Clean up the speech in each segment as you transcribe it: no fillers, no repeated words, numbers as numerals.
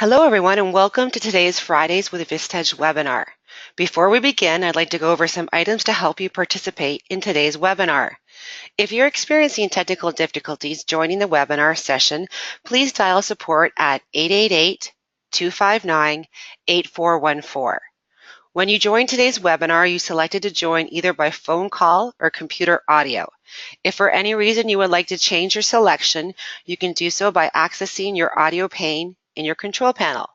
Hello everyone and welcome to today's Fridays with Vistage webinar. Before we begin, I'd like to go over some items to help you participate in today's webinar. If you're experiencing technical difficulties joining the webinar session, please dial support at 888-259-8414. When you join today's webinar, you selected to join either by phone call or computer audio. If for any reason you would like to change your selection, you can do so by accessing your audio pane in your control panel.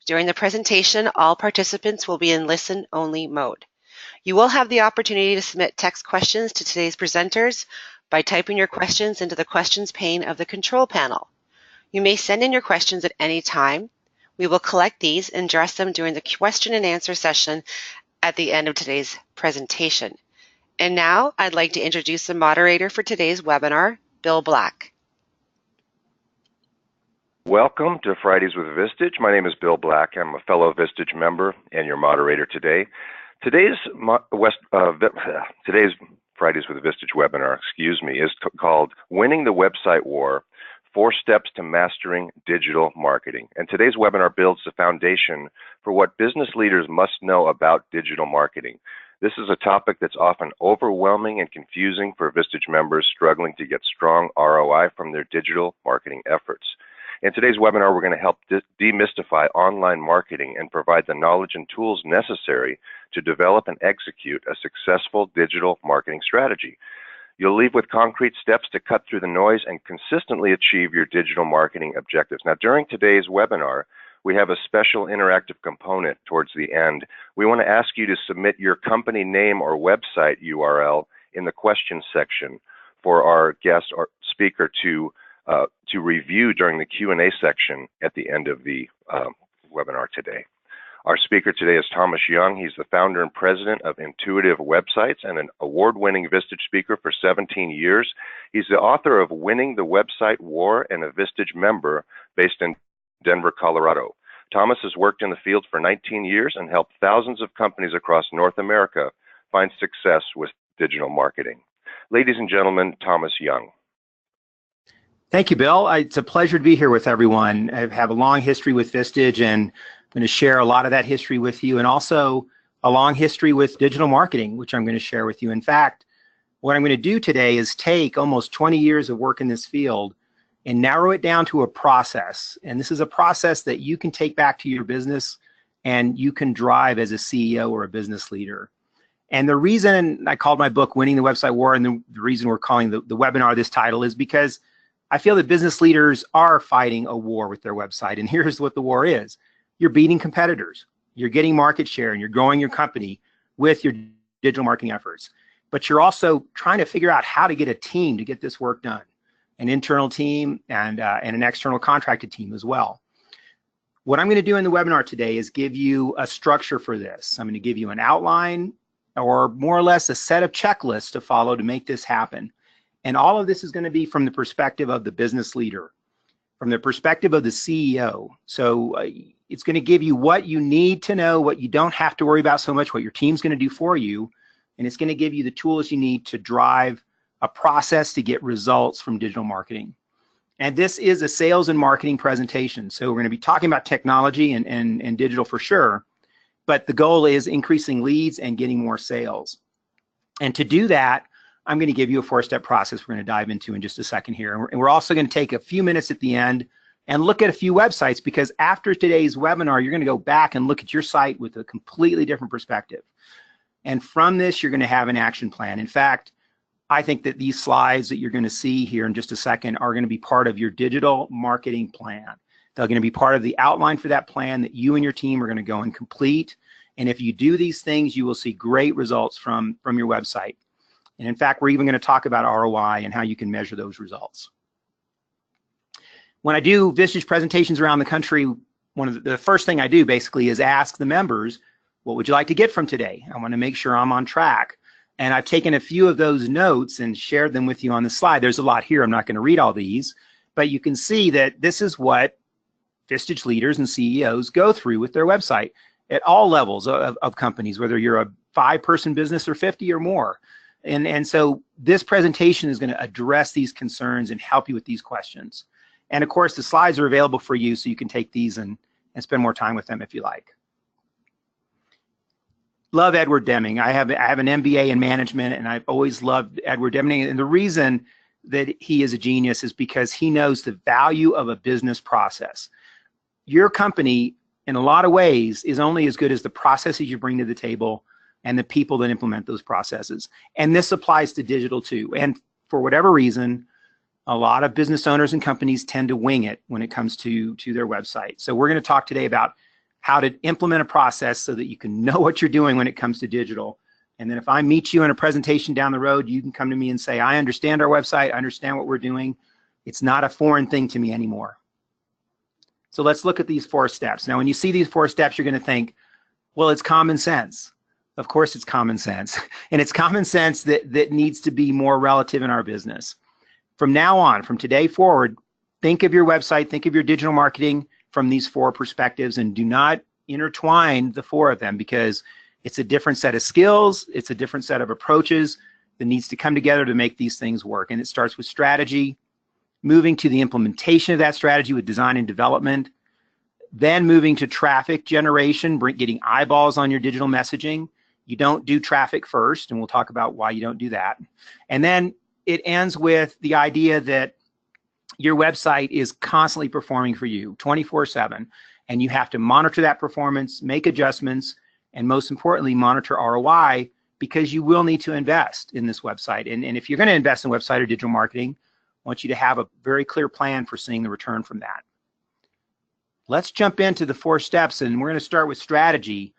During the presentation, all participants will be in listen-only mode. You will have the opportunity to submit text questions to today's presenters by typing your questions into the questions pane of the control panel. You may send in your questions at any time. We will collect these and address them during the question and answer session at the end of today's presentation. And now I'd like to introduce the moderator for today's webinar, Bill Black. Welcome to Fridays with Vistage. My name is Bill Black. I'm a fellow Vistage member and your moderator today. Today's Fridays with Vistage webinar, is called Winning the Website War: 4 Steps to Mastering Digital Marketing. And today's webinar builds the foundation for what business leaders must know about digital marketing. This is a topic that's often overwhelming and confusing for Vistage members struggling to get strong ROI from their digital marketing efforts. In today's webinar, we're going to help demystify online marketing and provide the knowledge and tools necessary to develop and execute a successful digital marketing strategy. You'll leave with concrete steps to cut through the noise and consistently achieve your digital marketing objectives. Now, during today's webinar, we have a special interactive component towards the end. We want to ask you to submit your company name or website URL in the questions section for our guest or speaker to review during the Q&A section at the end of the webinar today. Our speaker today is Thomas Young. He's the founder and president of Intuitive Websites and an award-winning Vistage speaker for 17 years. He's the author of Winning the Website War and a Vistage member based in Denver, Colorado. Thomas has worked in the field for 19 years and helped thousands of companies across North America find success with digital marketing. Ladies and gentlemen, Thomas Young. Thank you, Bill. It's a pleasure to be here with everyone. I have a long history with Vistage, and I'm going to share a lot of that history with you, and also a long history with digital marketing, which I'm going to share with you. In fact, what I'm going to do today is take almost 20 years of work in this field and narrow it down to a process. And this is a process that you can take back to your business and you can drive as a CEO or a business leader. And the reason I called my book Winning the Website War, and the reason we're calling the webinar this title, is because I feel that business leaders are fighting a war with their website. And here's what the war is. You're beating competitors. You're getting market share and you're growing your company with your digital marketing efforts. But you're also trying to figure out how to get a team to get this work done, an internal team and an external contracted team as well. What I'm going to do in the webinar today is give you a structure for this. I'm going to give you an outline, or more or less a set of checklists to follow to make this happen. And all of this is going to be from the perspective of the business leader, from the perspective of the CEO. So it's going to give you what you need to know, what you don't have to worry about so much, what your team's going to do for you. And it's going to give you the tools you need to drive a process to get results from digital marketing. And this is a sales and marketing presentation. So we're going to be talking about technology and digital for sure. But the goal is increasing leads and getting more sales. And to do that, I'm going to give you a 4-step process we're going to dive into in just a second here. And we're also going to take a few minutes at the end and look at a few websites, because after today's webinar, you're going to go back and look at your site with a completely different perspective. And from this, you're going to have an action plan. In fact, I think that these slides that you're going to see here in just a second are going to be part of your digital marketing plan. They're going to be part of the outline for that plan that you and your team are going to go and complete. And if you do these things, you will see great results from your website. And in fact, we're even going to talk about ROI and how you can measure those results. When I do Vistage presentations around the country, one of the first thing I do basically is ask the members, what would you like to get from today? I want to make sure I'm on track. And I've taken a few of those notes and shared them with you on the slide. There's a lot here. I'm not going to read all these, but you can see that this is what Vistage leaders and CEOs go through with their website at all levels of companies, whether you're a 5-person business or 50 or more. And so this presentation is going to address these concerns and help you with these questions. And of course, the slides are available for you, so you can take these and and spend more time with them if you like. Love Edward Deming. I have an MBA in management, and I've always loved Edward Deming. And the reason that he is a genius is because he knows the value of a business process. Your company, in a lot of ways, is only as good as the processes you bring to the table and the people that implement those processes. And this applies to digital too. And for whatever reason, a lot of business owners and companies tend to wing it when it comes to their website. So we're going to talk today about how to implement a process so that you can know what you're doing when it comes to digital. And then if I meet you in a presentation down the road, you can come to me and say, I understand our website, I understand what we're doing. It's not a foreign thing to me anymore. So let's look at these 4 steps. Now, when you see these 4 steps, you're going to think, well, it's common sense. Of course it's common sense. And it's common sense that needs to be more relative in our business. From now on, from today forward, think of your website, think of your digital marketing from these 4 perspectives, and do not intertwine the 4 of them, because it's a different set of skills, it's a different set of approaches that needs to come together to make these things work. And it starts with strategy, moving to the implementation of that strategy with design and development, then moving to traffic generation, getting eyeballs on your digital messaging. You don't do traffic first, and we'll talk about why you don't do that. And then it ends with the idea that your website is constantly performing for you 24/7, and you have to monitor that performance, make adjustments, and most importantly, monitor ROI, because you will need to invest in this website. And if you're going to invest in website or digital marketing, I want you to have a very clear plan for seeing the return from that. Let's jump into the 4 steps, and we're going to start with strategy.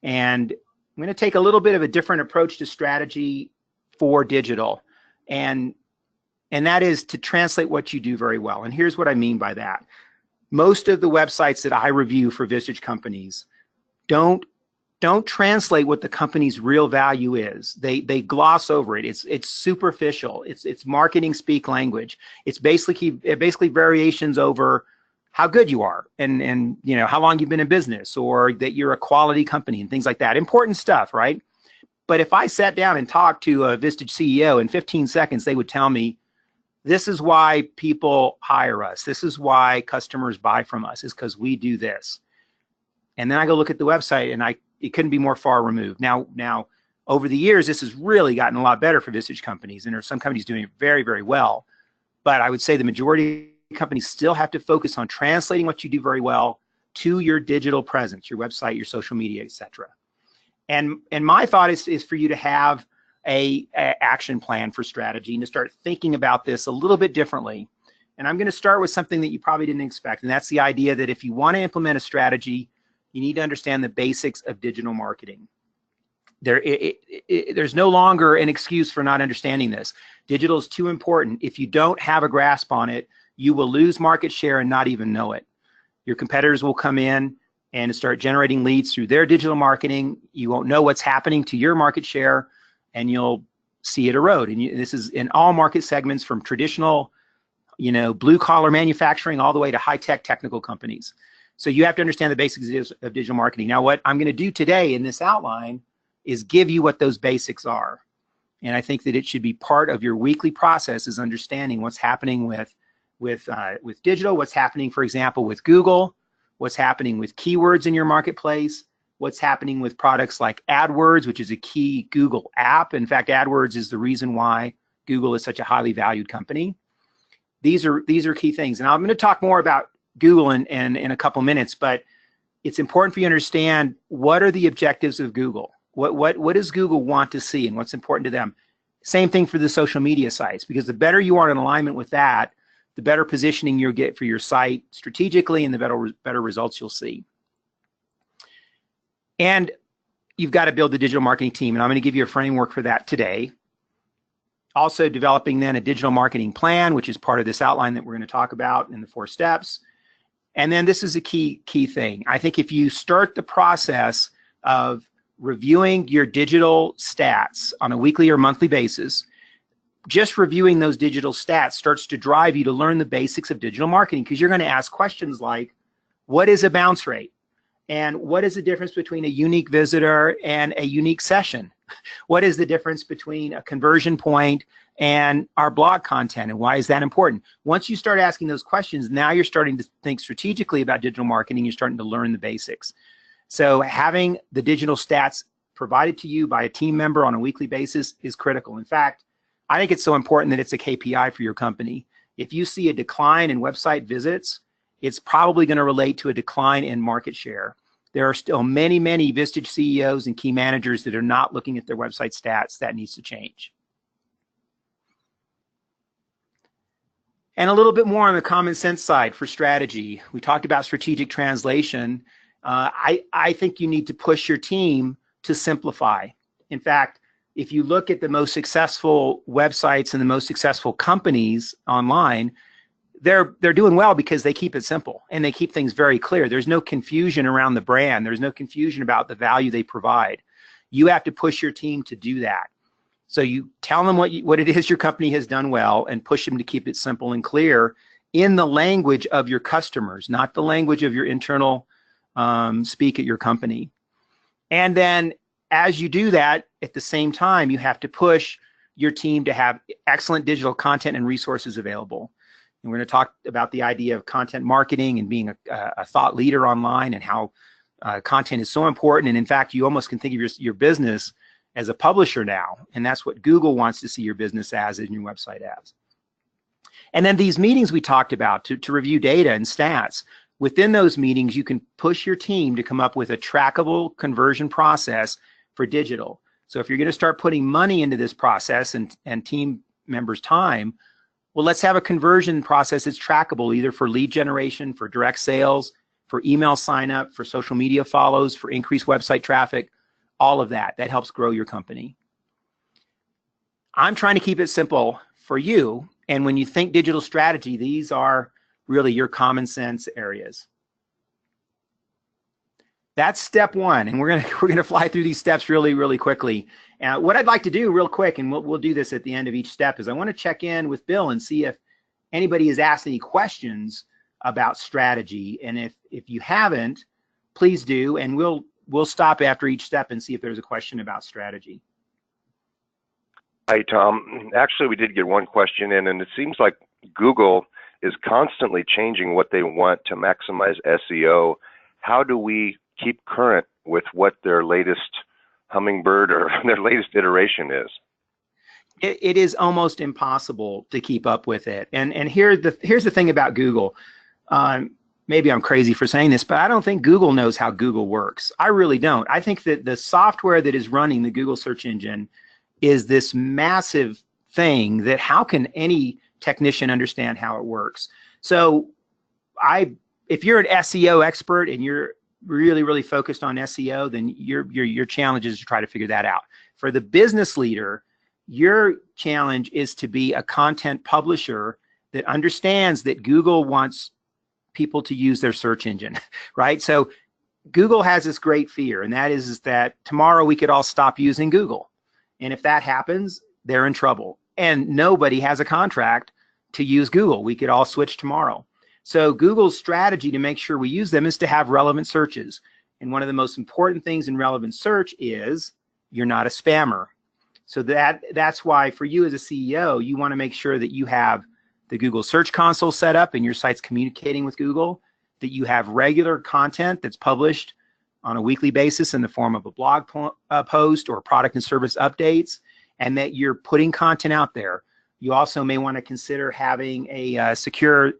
And I'm going to take a little bit of a different approach to strategy for digital. And that is to translate what you do very well. And here's what I mean by that. Most of the websites that I review for Vistage companies don't translate what the company's real value is. They gloss over it. It's superficial. It's marketing speak language. It's basically variations over how good you are and you know how long you've been in business, or that you're a quality company and things like that. Important stuff, right? But if I sat down and talked to a Vistage CEO in 15 seconds, they would tell me, this is why people hire us. This is why customers buy from us, is because we do this. And then I go look at the website, and it couldn't be more far removed. Now, over the years, this has really gotten a lot better for Vistage companies, and there are some companies doing it very, very well. But I would say the majority of companies still have to focus on translating what you do very well to your digital presence, your website, your social media, etc. And my thought is for you to have a action plan for strategy and to start thinking about this a little bit differently. And I'm going to start with something that you probably didn't expect, and that's the idea that if you want to implement a strategy, you need to understand the basics of digital marketing. There's no longer an excuse for not understanding this. Digital is too important. If you don't have a grasp on it, you will lose market share and not even know it. Your competitors will come in and start generating leads through their digital marketing. You won't know what's happening to your market share, and you'll see it erode. And this is in all market segments, from traditional, blue collar manufacturing all the way to high-tech technical companies. So you have to understand the basics of digital marketing. Now, what I'm going to do today in this outline is give you what those basics are. And I think that it should be part of your weekly process, is understanding what's happening with digital, what's happening, for example, with Google, what's happening with keywords in your marketplace, what's happening with products like AdWords, which is a key Google app. In fact, AdWords is the reason why Google is such a highly valued company. These are key things. And I'm going to talk more about Google in a couple minutes, but it's important for you to understand, what are the objectives of Google? What does Google want to see, and what's important to them? Same thing for the social media sites, because the better you are in alignment with that, the better positioning you'll get for your site strategically, and the better results you'll see. And you've got to build the digital marketing team, and I'm going to give you a framework for that today. Also developing then a digital marketing plan, which is part of this outline that we're going to talk about in the 4 steps. And then this is a key thing. I think if you start the process of reviewing your digital stats on a weekly or monthly basis, just reviewing those digital stats starts to drive you to learn the basics of digital marketing, because you're going to ask questions like, what is a bounce rate? And what is the difference between a unique visitor and a unique session? What is the difference between a conversion point and our blog content, and why is that important? Once you start asking those questions, now you're starting to think strategically about digital marketing. You're starting to learn the basics. So having the digital stats provided to you by a team member on a weekly basis is critical. In fact, I think it's so important that it's a KPI for your company. If you see a decline in website visits, it's probably going to relate to a decline in market share. There are still many, many Vistage CEOs and key managers that are not looking at their website stats. That needs to change. And a little bit more on the common sense side for strategy. We talked about strategic translation. I think you need to push your team to simplify. In fact, if you look at the most successful websites and the most successful companies online, they're doing well because they keep it simple and they keep things very clear. There's no confusion around the brand. There's no confusion about the value they provide. You have to push your team to do that. So you tell them what it is your company has done well and push them to keep it simple and clear in the language of your customers, not the language of your internal speak at your company. And then as you do that, at the same time, you have to push your team to have excellent digital content and resources available. And we're going to talk about the idea of content marketing and being a thought leader online and how content is so important. And in fact, you almost can think of your business as a publisher now. And that's what Google wants to see your business as and your website as. And then these meetings we talked about to review data and stats. Within those meetings, you can push your team to come up with a trackable conversion process for digital. So if you're going to start putting money into this process and team members' time, well, let's have a conversion process that's trackable, either for lead generation, for direct sales, for email sign up, for social media follows, for increased website traffic, all of that. That helps grow your company. I'm trying to keep it simple for you. And when you think digital strategy, these are really your common sense areas. That's step one, and we're gonna fly through these steps really, really quickly. What I'd like to do real quick, and we'll do this at the end of each step, is I want to check in with Bill and see if anybody has asked any questions about strategy. And if you haven't, please do, and we'll stop after each step and see if there's a question about strategy. Hi, Tom. Actually, we did get one question in, and it seems like Google is constantly changing what they want to maximize SEO. How do we keep current with what their latest hummingbird or their latest iteration is? It is almost impossible to keep up with it. And here's the thing about Google. Maybe I'm crazy for saying this, but I don't think Google knows how Google works. I really don't. I think that the software that is running the Google search engine is this massive thing that how can any technician understand how it works? So if you're an SEO expert and you're really, really focused on SEO, then your challenge is to try to figure that out. For the business leader, your challenge is to be a content publisher that understands that Google wants people to use their search engine, right? So Google has this great fear, and that is that tomorrow we could all stop using Google. And if that happens, they're in trouble. And nobody has a contract to use Google. We could all switch tomorrow. So Google's strategy to make sure we use them is to have relevant searches. And one of the most important things in relevant search is you're not a spammer. So that's why for you as a CEO, you want to make sure that you have the Google Search Console set up and your site's communicating with Google, that you have regular content that's published on a weekly basis in the form of a blog post or product and service updates, and that you're putting content out there. You also may want to consider having a secure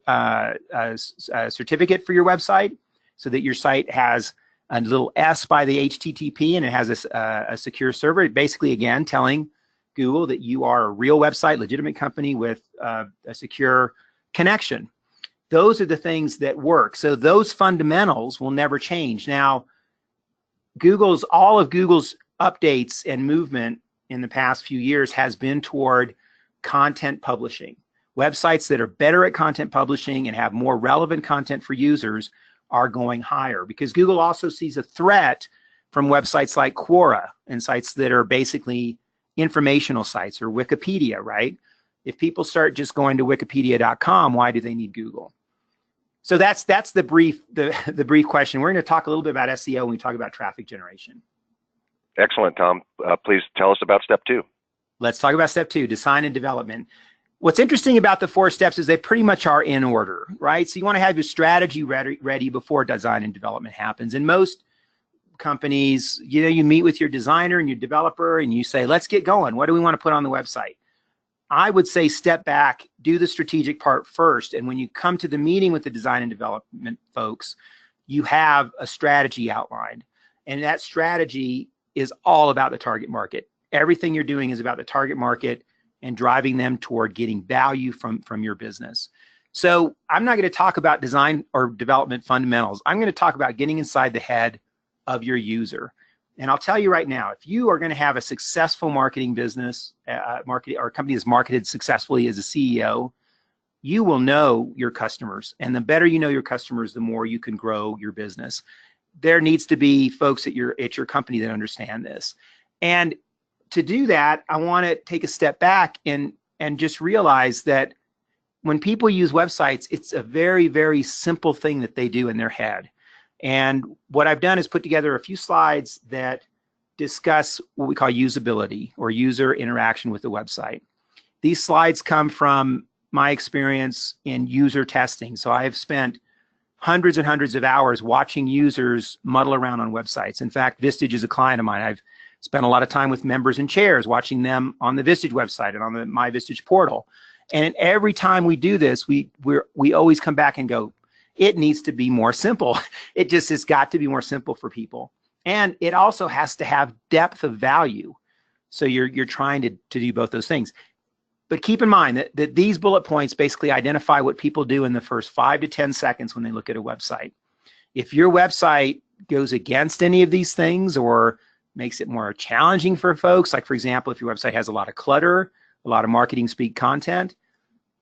certificate for your website so that your site has a little S by the HTTP and it has a secure server. Basically, again, telling Google that you are a real website, legitimate company with a secure connection. Those are the things that work. So those fundamentals will never change. Now, all of Google's updates and movement in the past few years has been toward content publishing. Websites that are better at content publishing and have more relevant content for users are going higher, because Google also sees a threat from websites like Quora and sites that are basically informational sites, or Wikipedia, right? If people start just going to wikipedia.com, why do they need Google? So that's the brief question. We're going to talk a little bit about SEO when we talk about traffic generation. Excellent, Tom. Please tell us about step two. Let's talk about step 2, design and development. What's interesting about the 4 steps is they pretty much are in order, right? So you want to have your strategy ready before design and development happens. In most companies, you meet with your designer and your developer and you say, let's get going. What do we want to put on the website? I would say step back, do the strategic part first. And when you come to the meeting with the design and development folks, you have a strategy outlined. And that strategy is all about the target market. Everything you're doing is about the target market and driving them toward getting value from your business. So I'm not going to talk about design or development fundamentals. I'm going to talk about getting inside the head of your user. And I'll tell you right now, if you are going to have a successful marketing business, or a company that's marketed successfully as a CEO, you will know your customers. And the better you know your customers, the more you can grow your business. There needs to be folks at your company that understand this. And to do that, I want to take a step back and just realize that when people use websites, it's a very, very simple thing that they do in their head. And what I've done is put together a few slides that discuss what we call usability or user interaction with the website. These slides come from my experience in user testing. So I've spent hundreds and hundreds of hours watching users muddle around on websites. In fact, Vistage is a client of mine. I've spent a lot of time with members and chairs watching them on the Vistage website and on the My Vistage portal. And every time we do this, we always come back and go, it needs to be more simple. It just has got to be more simple for people. And it also has to have depth of value. So you're trying to do both those things. But keep in mind that these bullet points basically identify what people do in the first 5 to 10 seconds when they look at a website. If your website goes against any of these things or makes it more challenging for folks, like for example, if your website has a lot of clutter, a lot of marketing speak content,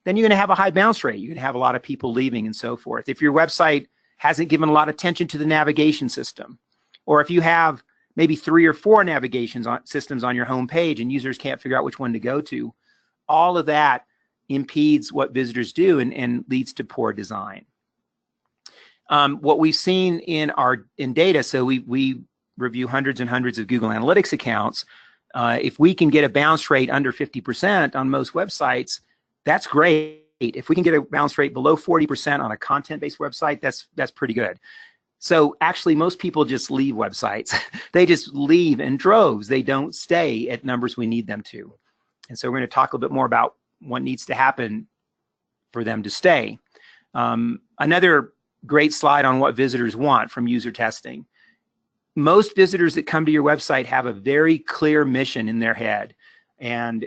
then you're going to have a high bounce rate. You're going to have a lot of people leaving and so forth. If your website hasn't given a lot of attention to the navigation system, or if you have maybe 3 or 4 navigation systems on your home page and users can't figure out which one to go to, all of that impedes what visitors do and leads to poor design. What we've seen in data, so we review hundreds and hundreds of Google Analytics accounts. If we can get a bounce rate under 50% on most websites, that's great. If we can get a bounce rate below 40% on a content-based website, that's pretty good. So actually, most people just leave websites. They just leave in droves. They don't stay at numbers we need them to. And so we're going to talk a little bit more about what needs to happen for them to stay. Another great slide on what visitors want from user testing. Most visitors that come to your website have a very clear mission in their head. And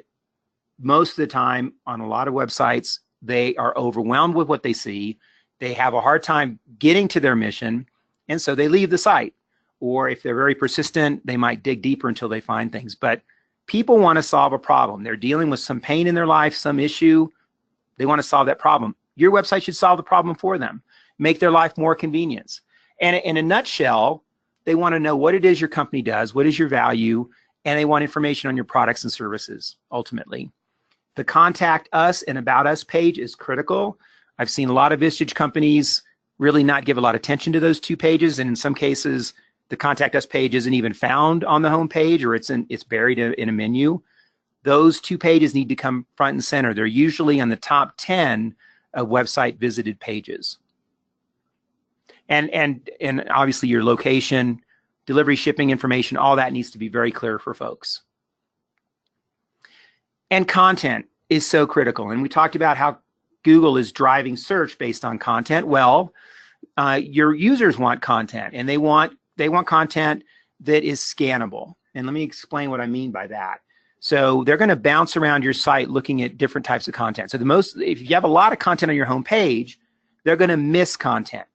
most of the time on a lot of websites, they are overwhelmed with what they see. They have a hard time getting to their mission, and so they leave the site. Or if they're very persistent, they might dig deeper until they find things. But people want to solve a problem. They're dealing with some pain in their life, some issue. They want to solve that problem. Your website should solve the problem for them, make their life more convenient. And in a nutshell, they want to know what it is your company does, what is your value, and they want information on your products and services, ultimately. The Contact Us and About Us page is critical. I've seen a lot of Vistage companies really not give a lot of attention to those 2 pages, and in some cases, the Contact Us page isn't even found on the home page, or it's buried in a menu. Those 2 pages need to come front and center. They're usually on the top 10 of website visited pages. And obviously your location, delivery, shipping information, all that needs to be very clear for folks. And content is so critical. And we talked about how Google is driving search based on content. Well, your users want content, and they want content that is scannable. And let me explain what I mean by that. So they're going to bounce around your site looking at different types of content. So if you have a lot of content on your home page, they're going to miss content.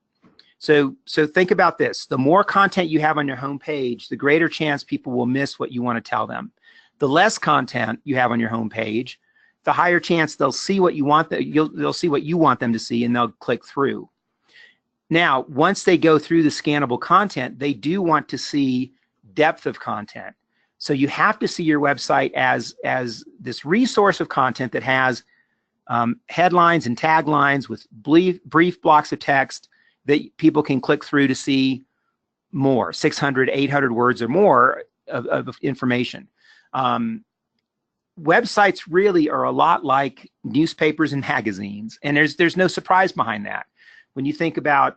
So think about this. The more content you have on your home page, the greater chance people will miss what you want to tell them. The less content you have on your home page, the higher chance they'll see what you want. They'll see what you want them to see, and they'll click through. Now, once they go through the scannable content, they do want to see depth of content. So you have to see your website as this resource of content that has headlines and taglines with brief blocks of text that people can click through to see more, 600, 800 words or more of information. websites really are a lot like newspapers and magazines, and there's no surprise behind that. When you think about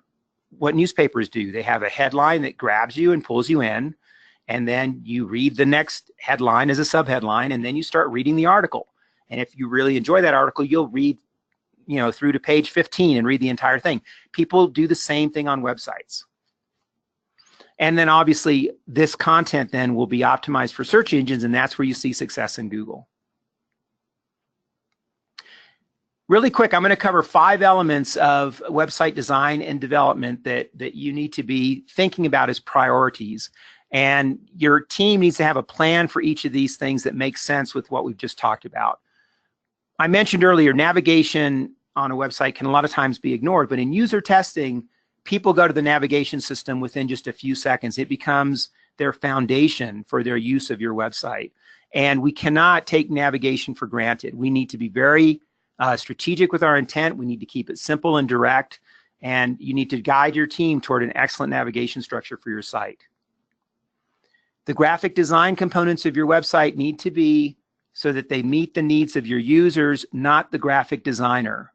what newspapers do, they have a headline that grabs you and pulls you in, and then you read the next headline as a subheadline, and then you start reading the article. And if you really enjoy that article, you'll read, through to page 15 and read the entire thing. People do the same thing on websites. And then obviously this content then will be optimized for search engines, and that's where you see success in Google. Really quick, I'm going to cover 5 elements of website design and development that you need to be thinking about as priorities. And your team needs to have a plan for each of these things that makes sense with what we've just talked about. I mentioned earlier, navigation on a website can a lot of times be ignored, but in user testing, people go to the navigation system within just a few seconds. It becomes their foundation for their use of your website. And we cannot take navigation for granted. We need to be very strategic with our intent. We need to keep it simple and direct, and you need to guide your team toward an excellent navigation structure for your site. The graphic design components of your website need to be so that they meet the needs of your users, not the graphic designer.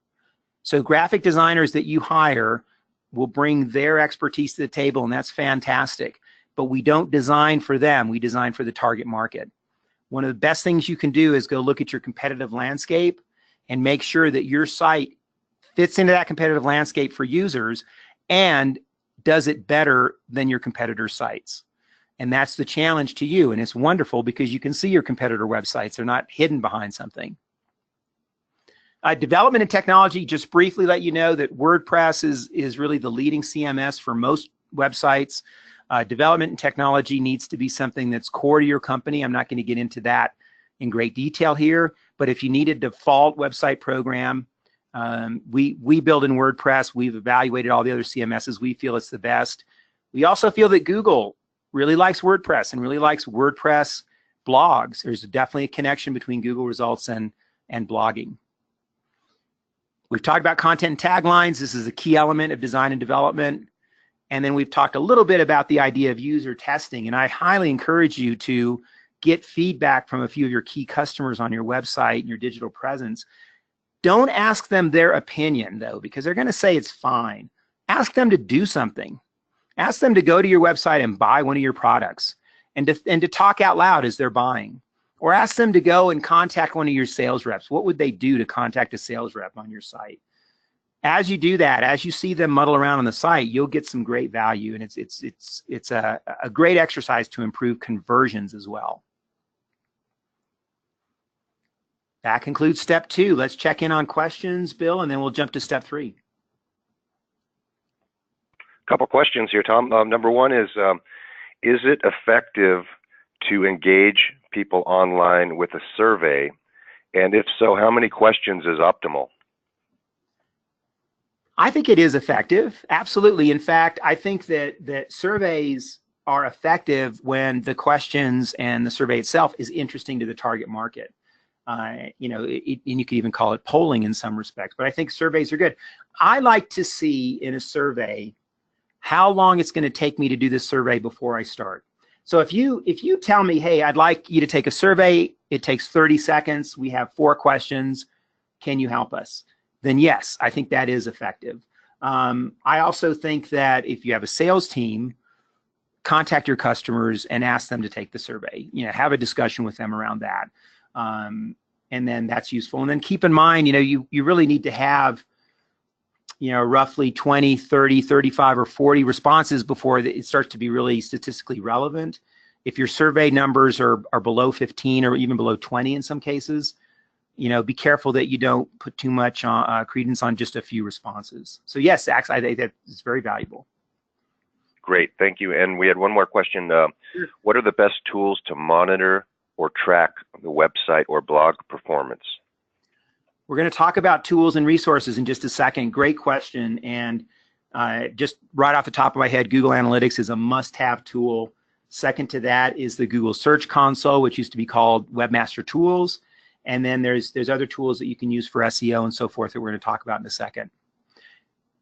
So graphic designers that you hire will bring their expertise to the table, and that's fantastic. But we don't design for them, we design for the target market. One of the best things you can do is go look at your competitive landscape and make sure that your site fits into that competitive landscape for users and does it better than your competitors' sites. And that's the challenge to you, and it's wonderful because you can see your competitor websites. They're not hidden behind something. Development and technology, just briefly let you know that WordPress is really the leading CMS for most websites. Development and technology needs to be something that's core to your company. I'm not going to get into that in great detail here, but if you need a default website program, we build in WordPress. We've evaluated all the other CMSs. We feel it's the best. We also feel that Google really likes WordPress and really likes WordPress blogs. There's definitely a connection between Google results and blogging. We've talked about content and taglines. This is a key element of design and development. And then we've talked a little bit about the idea of user testing. And I highly encourage you to get feedback from a few of your key customers on your website and your digital presence. Don't ask them their opinion, though, because they're going to say it's fine. Ask them to do something. Ask them to go to your website and buy one of your products and to talk out loud as they're buying. Or ask them to go and contact one of your sales reps. What would they do to contact a sales rep on your site? As you do that, as you see them muddle around on the site, you'll get some great value, and it's a great exercise to improve conversions as well. That concludes step 2. Let's check in on questions, Bill, and then we'll jump to step 3. Couple questions here, Tom. Number one is it effective to engage people online with a survey? And if so, how many questions is optimal? I think it is effective, absolutely. In fact, I think that surveys are effective when the questions and the survey itself is interesting to the target market. And you could even call it polling in some respects, but I think surveys are good. I like to see in a survey how long it's going to take me to do this survey before I start. So if you tell me, hey, I'd like you to take a survey, it takes 30 seconds, we have 4 questions, can you help us? Then yes, I think that is effective. I also think that if you have a sales team, contact your customers and ask them to take the survey. Have a discussion with them around that. And then that's useful. And then keep in mind, you really need to have roughly 20, 30, 35, or 40 responses before it starts to be really statistically relevant. If your survey numbers are below 15 or even below 20 in some cases, be careful that you don't put too much credence on just a few responses. So yes, I think that is very valuable. Great, thank you. And we had one more question. What are the best tools to monitor or track the website or blog performance? We're going to talk about tools and resources in just a second. Great question. And just right off the top of my head, Google Analytics is a must-have tool. Second to that is the Google Search Console, which used to be called Webmaster Tools. And then there's other tools that you can use for SEO and so forth that we're going to talk about in a second.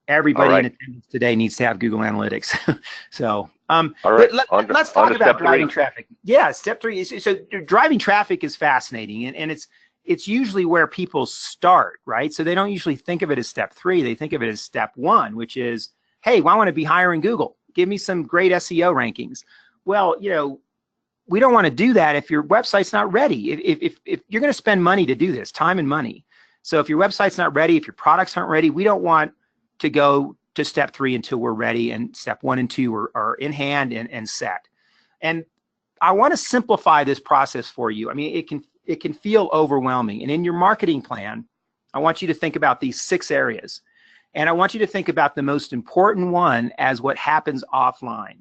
Everybody in attendance today needs to have Google Analytics. So All right, Let's on talk to about step driving 3. traffic. Yeah, step 3 is, so driving traffic is fascinating, and it's usually where people start, right? So they don't usually think of it as step 3. They think of it as step 1, which is, hey, well, I want to be higher in Google. Give me some great SEO rankings. Well, we don't want to do that if your website's not ready. If you're going to spend money to do this, time and money. So if your website's not ready, if your products aren't ready, we don't want to go to step 3 until we're ready, and step 1 and 2 are in hand and set. And I want to simplify this process for you. I mean, it can feel overwhelming. And in your marketing plan, I want you to think about these 6 areas. And I want you to think about the most important one as what happens offline.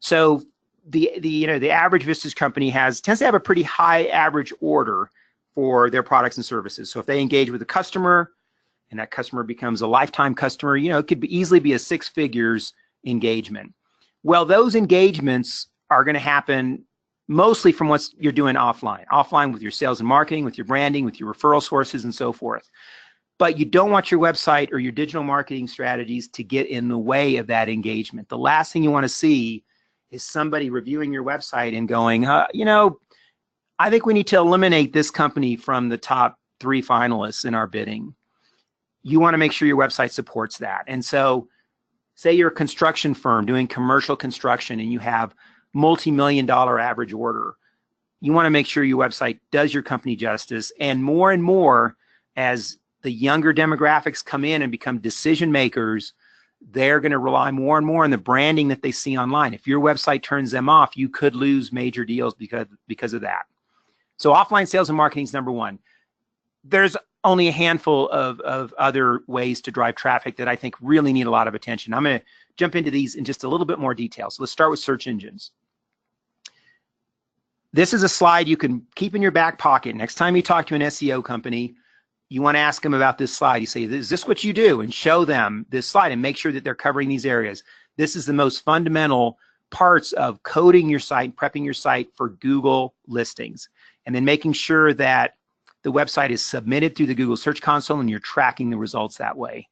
So the average Vistage company tends to have a pretty high average order for their products and services. So if they engage with a customer and that customer becomes a lifetime customer, it could easily be a 6 figures engagement. Well, those engagements are going to happen mostly from what you're doing offline with your sales and marketing, with your branding, with your referral sources, and so forth. But you don't want your website or your digital marketing strategies to get in the way of that engagement. The last thing you want to see is somebody reviewing your website and going, I think we need to eliminate this company from the top 3 finalists in our bidding. You want to make sure your website supports that. And so say you're a construction firm doing commercial construction and you have multi-million-dollar average order. You want to make sure your website does your company justice. And more as the younger demographics come in and become decision makers, they're going to rely more and more on the branding that they see online. If your website turns them off, you could lose major deals because of that. So offline sales and marketing is number 1. There's only a handful of other ways to drive traffic that I think really need a lot of attention. I'm going to jump into these in just a little bit more detail. So let's start with search engines. This is a slide you can keep in your back pocket. Next time you talk to an SEO company, you want to ask them about this slide. You say, is this what you do? And show them this slide and make sure that they're covering these areas. This is the most fundamental parts of coding your site, prepping your site for Google listings, and then making sure that the website is submitted through the Google Search Console and you're tracking the results that way.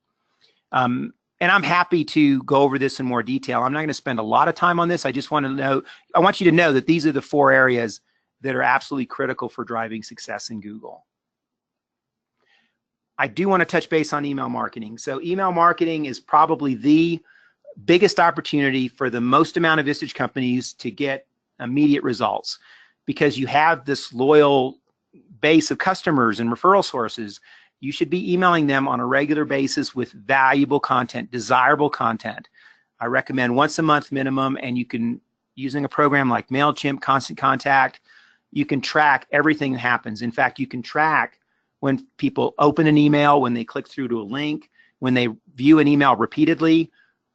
And I'm happy to go over this in more detail. I'm not going to spend a lot of time on this. I want you to know that these are the 4 areas that are absolutely critical for driving success in Google. I do want to touch base on email marketing. So email marketing is probably the biggest opportunity for the most amount of Vistage companies to get immediate results, because you have this loyal base of customers and referral sources. You should be emailing them on a regular basis with valuable content, desirable content. I recommend once a month minimum, and you can, using a program like MailChimp, Constant Contact, you can track everything that happens. In fact, you can track when people open an email, when they click through to a link, when they view an email repeatedly.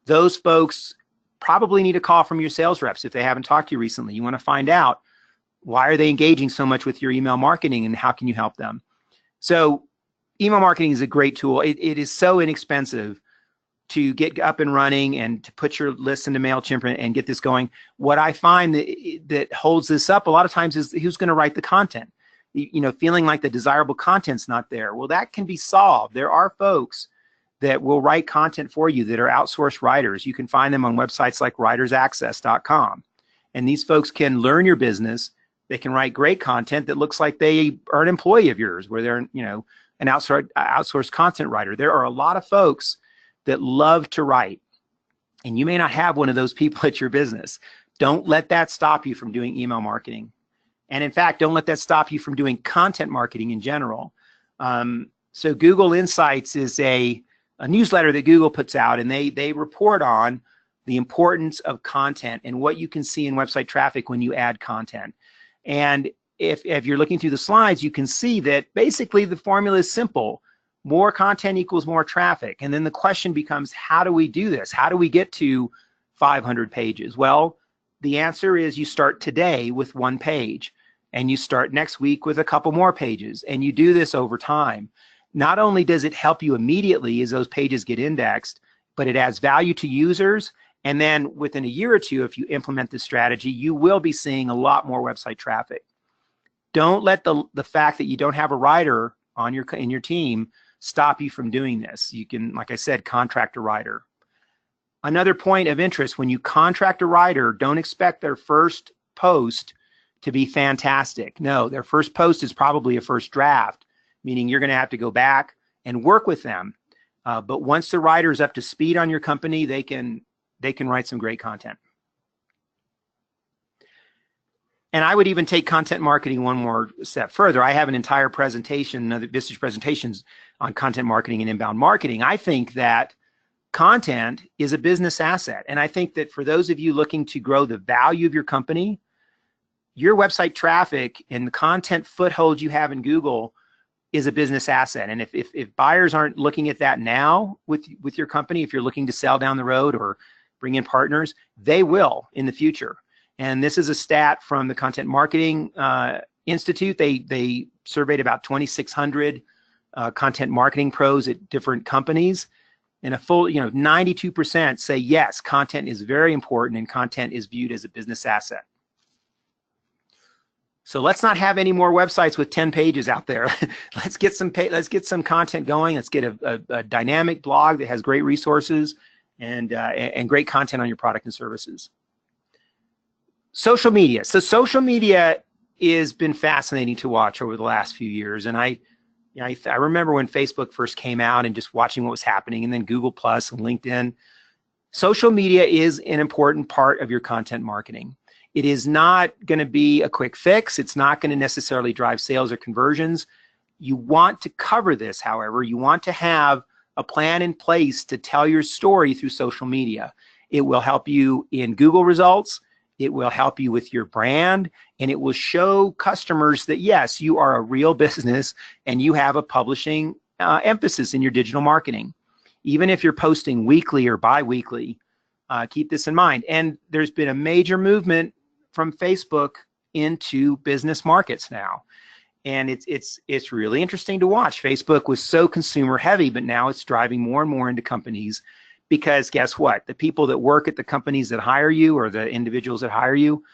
Those folks probably need a call from your sales reps if they haven't talked to you recently. You want to find out, why are they engaging so much with your email marketing and how can you help them? So email marketing is a great tool. It is so inexpensive to get up and running and to put your list into MailChimp and get this going. What I find that holds this up a lot of times is who's going to write the content. Feeling like the desirable content's not there. Well, that can be solved. There are folks that will write content for you that are outsourced writers. You can find them on websites like writersaccess.com. And these folks can learn your business. They can write great content that looks like they are an employee of yours, where they're, an outsourced content writer. There are a lot of folks that love to write, and you may not have one of those people at your business. Don't let that stop you from doing email marketing. And in fact, don't let that stop you from doing content marketing in general. So Google Insights is a newsletter that Google puts out, and they report on the importance of content and what you can see in website traffic when you add content. And if you're looking through the slides, you can see that basically the formula is simple. More content equals more traffic. And then the question becomes, how do we do this? How do we get to 500 pages? Well, the answer is you start today with 1 page, and you start next week with a couple more pages, and you do this over time. Not only does it help you immediately as those pages get indexed, but it adds value to users. And then within a year or 2, if you implement this strategy, you will be seeing a lot more website traffic. Don't let the fact that you don't have a writer in your team stop you from doing this. You can, like I said, contract a writer. Another point of interest, when you contract a writer, don't expect their first post to be fantastic. No, their first post is probably a first draft, meaning you're going to have to go back and work with them. But once the writer is up to speed on your company, they can write some great content. And I would even take content marketing one more step further. I have an entire presentation, another Vistage presentations on content marketing and inbound marketing. I think that content is a business asset. And I think that for those of you looking to grow the value of your company, your website traffic and the content foothold you have in Google is a business asset. And if buyers aren't looking at that now with your company, if you're looking to sell down the road or bring in partners, they will in the future. And this is a stat from the Content Marketing Institute. They surveyed about 2,600 content marketing pros at different companies. And a full, 92% say yes, content is very important and content is viewed as a business asset. So let's not have any more websites with 10 pages out there. Let's get some content going. Let's get a dynamic blog that has great resources and great content on your product and services. Social media. So social media has been fascinating to watch over the last few years. And I remember when Facebook first came out and just watching what was happening, and then Google Plus and LinkedIn. Social media is an important part of your content marketing. It is not going to be a quick fix. It's not going to necessarily drive sales or conversions. You want to cover this, however. You want to have a plan in place to tell your story through social media. It will help you in Google results. It will help you with your brand, and it will show customers that, yes, you are a real business and you have a publishing emphasis in your digital marketing. Even if you're posting weekly or bi-weekly, keep this in mind. And there's been a major movement from Facebook into business markets now. And it's really interesting to watch. Facebook was so consumer heavy, but now it's driving more and more into companies. Because guess what? The people that work at the companies that hire you, or the individuals that hire you,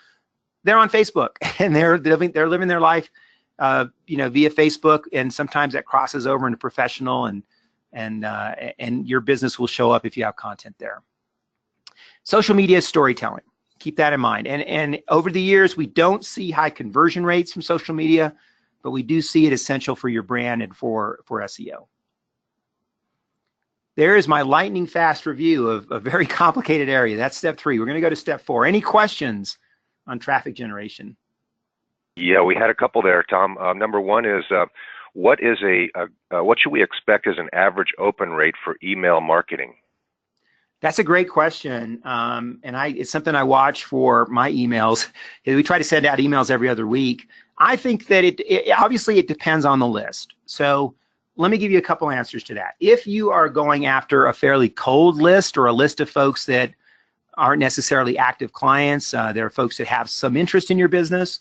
they're on Facebook and they're living their life, via Facebook. And sometimes that crosses over into professional, and your business will show up if you have content there. Social media is storytelling. Keep that in mind. And over the years, we don't see high conversion rates from social media, but we do see it essential for your brand and for SEO. There is my lightning fast review of a very complicated area. That's step 3. We're going to go to step 4. Any questions on traffic generation? Yeah, we had a couple there, Tom. Number one is, what should we expect as an average open rate for email marketing? That's a great question, and it's something I watch for my emails. We try to send out emails every other week. I think that obviously it depends on the list. So let me give you a couple answers to that. If you are going after a fairly cold list, or a list of folks that aren't necessarily active clients, there are folks that have some interest in your business,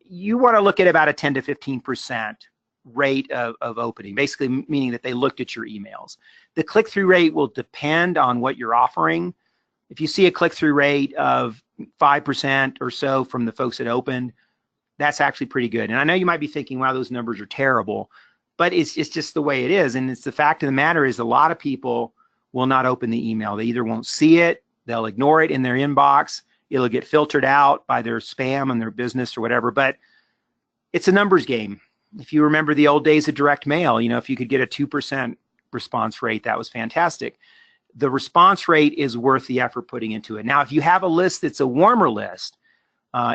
you want to look at about a 10 to 15% rate of opening, basically meaning that they looked at your emails. The click-through rate will depend on what you're offering. If you see a click-through rate of 5% or so from the folks that opened, that's actually pretty good. And I know you might be thinking, wow, those numbers are terrible. But it's just the way it is. And it's the fact of the matter is, a lot of people will not open the email. They either won't see it, they'll ignore it in their inbox, it'll get filtered out by their spam and their business or whatever. But it's a numbers game. If you remember the old days of direct mail, if you could get a 2% response rate, that was fantastic. The response rate is worth the effort putting into it. Now, if you have a list that's a warmer list,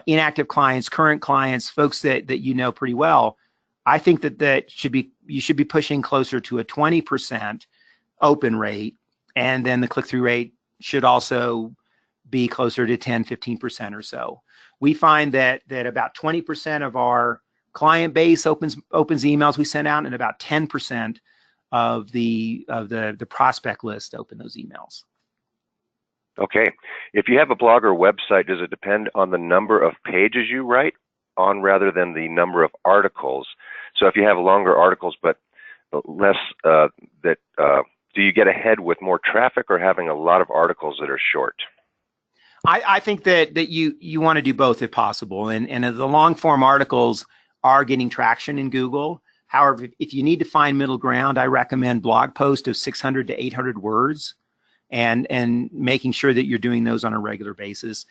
inactive clients, current clients, folks that you know pretty well, I think that you should be pushing closer to a 20% open rate, and then the click-through rate should also be closer to 10, 15% or so. We find that about 20% of our client base opens emails we send out, and about 10% of the prospect list open those emails. Okay. If you have a blog or website, does it depend on the number of pages you write on rather than the number of articles? So if you have longer articles but less, do you get ahead with more traffic or having a lot of articles that are short? I think that you want to do both if possible, and the long form articles are getting traction in Google. However, if you need to find middle ground, I recommend blog posts of 600 to 800 words. and making sure that you're doing those on a regular basis.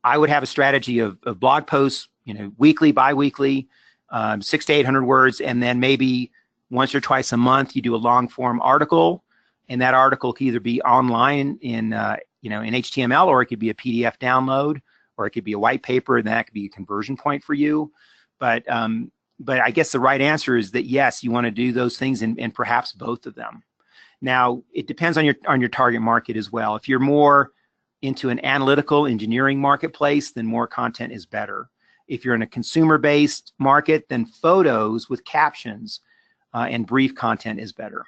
I would have a strategy of blog posts, weekly, bi-weekly, 600 to 800 words, and then maybe once or twice a month you do a long form article, and that article can either be online in in HTML, or it could be a PDF download, or it could be a white paper, and that could be a conversion point for you. But I guess the right answer is that yes, you want to do those things, and perhaps both of them. Now it depends on your target market as well. If you're more into an analytical engineering marketplace, then more content is better. If you're in a consumer-based market, then photos with captions and brief content is better.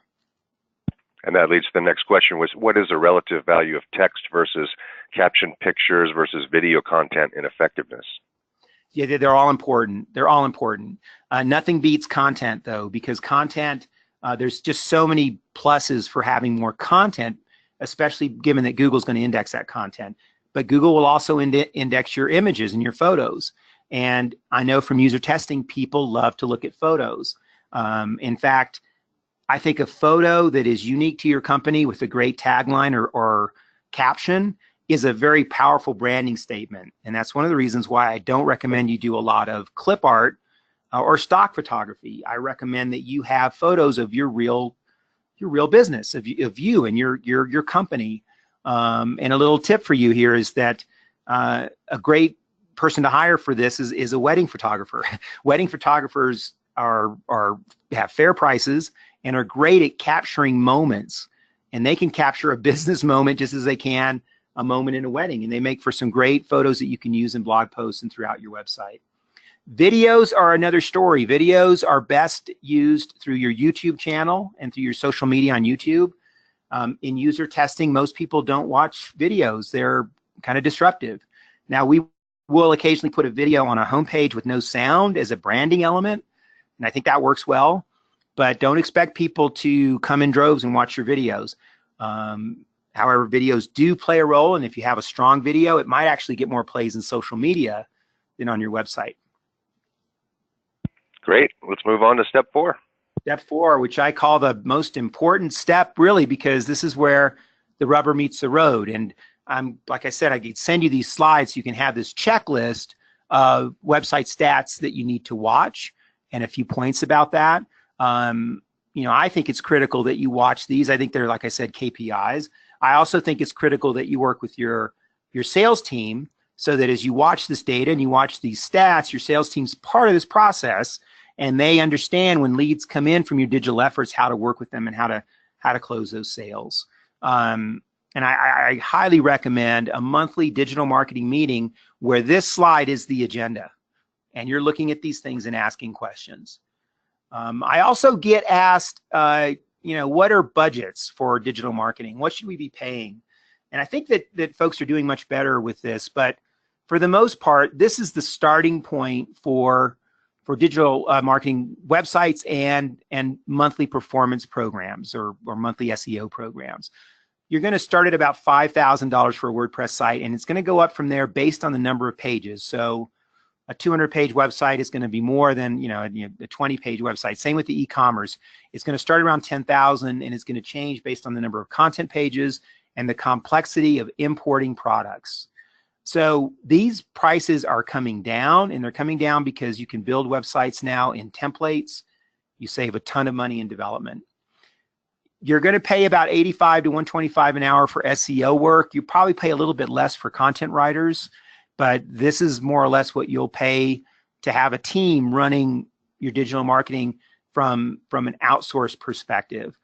And that leads to the next question, was what is the relative value of text versus caption pictures versus video content in effectiveness? Yeah, they're all important. They're all important. Nothing beats content, though, because content, there's just so many pluses for having more content, especially given that Google's going to index that content. But Google will also index your images and your photos. And I know from user testing, people love to look at photos. In fact, I think a photo that is unique to your company with a great tagline or caption is a very powerful branding statement. And that's one of the reasons why I don't recommend you do a lot of clip art or stock photography. I recommend that you have photos of your real business, of you and your company. And a little tip for you here is that a great person to hire for this is a wedding photographer. Wedding photographers have fair prices and are great at capturing moments, and they can capture a business moment just as they can a moment in a wedding, and they make for some great photos that you can use in blog posts and throughout your website. Videos are another story. Videos are best used through your YouTube channel and through your social media on YouTube. In user testing, most people don't watch videos. They're kind of disruptive. Now, we will occasionally put a video on a homepage with no sound as a branding element, and I think that works well. But don't expect people to come in droves and watch your videos. However, videos do play a role, and if you have a strong video, it might actually get more plays in social media than on your website. Great. Let's move on to step 4. Step 4, which I call the most important step, really, because this is where the rubber meets the road. And like I said, I could send you these slides so you can have this checklist of website stats that you need to watch and a few points about that. I think it's critical that you watch these. I think they're, like I said, KPIs. I also think it's critical that you work with your sales team so that as you watch this data and you watch these stats, your sales team's part of this process, and they understand when leads come in from your digital efforts, how to work with them and how to close those sales. And I highly recommend a monthly digital marketing meeting where this slide is the agenda, and you're looking at these things and asking questions. I also get asked, what are budgets for digital marketing? What should we be paying? And I think that folks are doing much better with this, but for the most part, this is the starting point for digital marketing websites and monthly performance programs or monthly SEO programs. You're going to start at about $5,000 for a WordPress site, and it's going to go up from there based on the number of pages. So a 200-page website is going to be more than a 20-page website. Same with the e-commerce. It's going to start around 10,000, and it's going to change based on the number of content pages and the complexity of importing products. So these prices are coming down, and they're coming down because you can build websites now in templates. You save a ton of money in development. You're going to pay about $85 to $125 an hour for SEO work. You probably pay a little bit less for content writers, but this is more or less what you'll pay to have a team running your digital marketing from an outsourced perspective.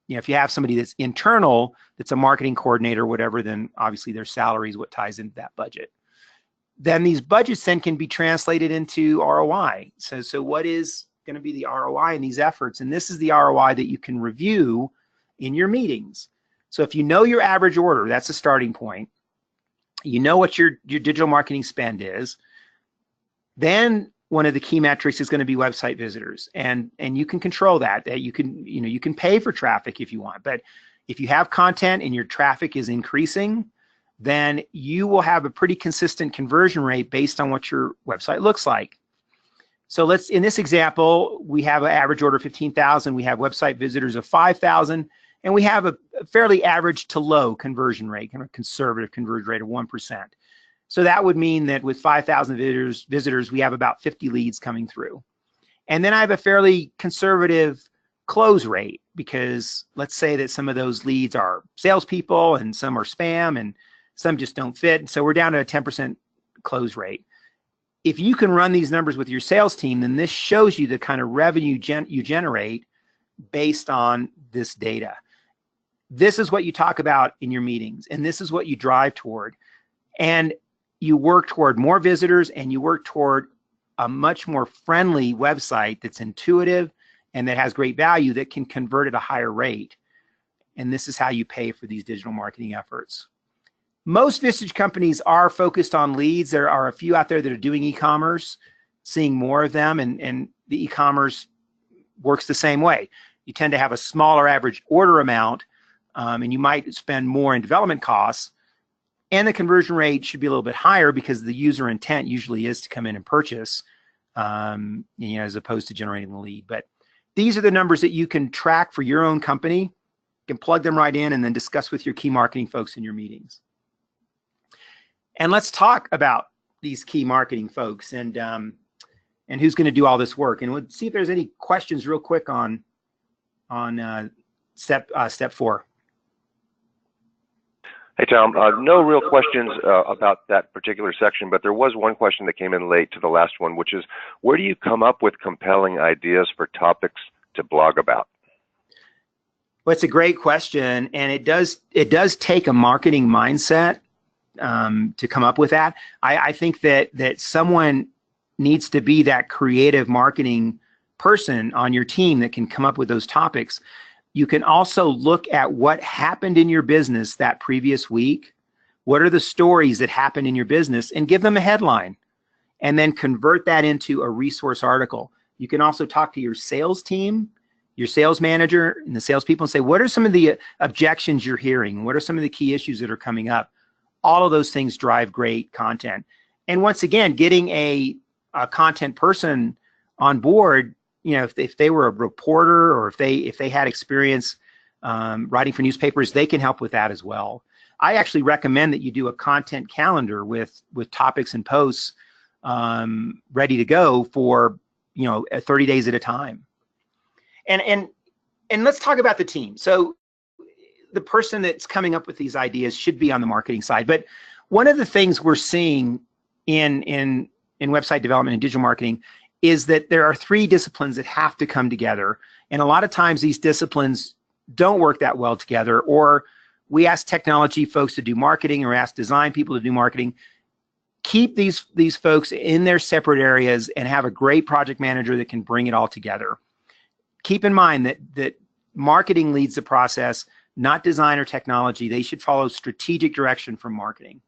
If you have somebody that's internal, that's a marketing coordinator or whatever, then obviously their salary is what ties into that budget. Then these budgets then can be translated into ROI. So what is going to be the ROI in these efforts? And this is the ROI that you can review in your meetings. So if you know your average order, that's a starting point. You know what your digital marketing spend is. Then one of the key metrics is going to be website visitors, and you can control that. You can pay for traffic if you want, but if you have content and your traffic is increasing, then you will have a pretty consistent conversion rate based on what your website looks like. So in this example, we have an average order of 15,000. We have website visitors of 5,000, And we have a fairly average to low conversion rate, kind of conservative conversion rate of 1%. So that would mean that with 5,000 visitors, we have about 50 leads coming through. And then I have a fairly conservative close rate, because let's say that some of those leads are salespeople and some are spam and some just don't fit. So we're down to a 10% close rate. If you can run these numbers with your sales team, then this shows you the kind of revenue you generate based on this data. This is what you talk about in your meetings, and this is what you drive toward. And you work toward more visitors, and you work toward a much more friendly website that's intuitive and that has great value, that can convert at a higher rate. And this is how you pay for these digital marketing efforts. Most Vistage companies are focused on leads. There are a few out there that are doing e-commerce, seeing more of them, and the e-commerce works the same way. You tend to have a smaller average order amount, and you might spend more in development costs, and the conversion rate should be a little bit higher because the user intent usually is to come in and purchase, as opposed to generating the lead. But these are the numbers that you can track for your own company. You can plug them right in and then discuss with your key marketing folks in your meetings. And let's talk about these key marketing folks and who's going to do all this work. And we'll see if there's any questions real quick on step 4. Hey, Tom, no real questions about that particular section, but there was one question that came in late to the last one, which is, where do you come up with compelling ideas for topics to blog about? Well, it's a great question, and it does take a marketing mindset to come up with that. I think that someone needs to be that creative marketing person on your team that can come up with those topics. You can also look at what happened in your business that previous week. What are the stories that happened in your business, and give them a headline, and then convert that into a resource article. You can also talk to your sales team, your sales manager, and the salespeople, and say, what are some of the objections you're hearing? What are some of the key issues that are coming up? All of those things drive great content. And once again, getting a content person on board, if they were a reporter, or if they had experience writing for newspapers, they can help with that as well. I actually recommend that you do a content calendar with topics and posts ready to go for 30 days at a time. And let's talk about the team. So the person that's coming up with these ideas should be on the marketing side. But one of the things we're seeing in website development and digital marketing is that there are 3 disciplines that have to come together. And a lot of times these disciplines don't work that well together, or we ask technology folks to do marketing, or ask design people to do marketing. Keep these folks in their separate areas and have a great project manager that can bring it all together. Keep in mind that marketing leads the process, not design or technology. They should follow strategic direction from marketing.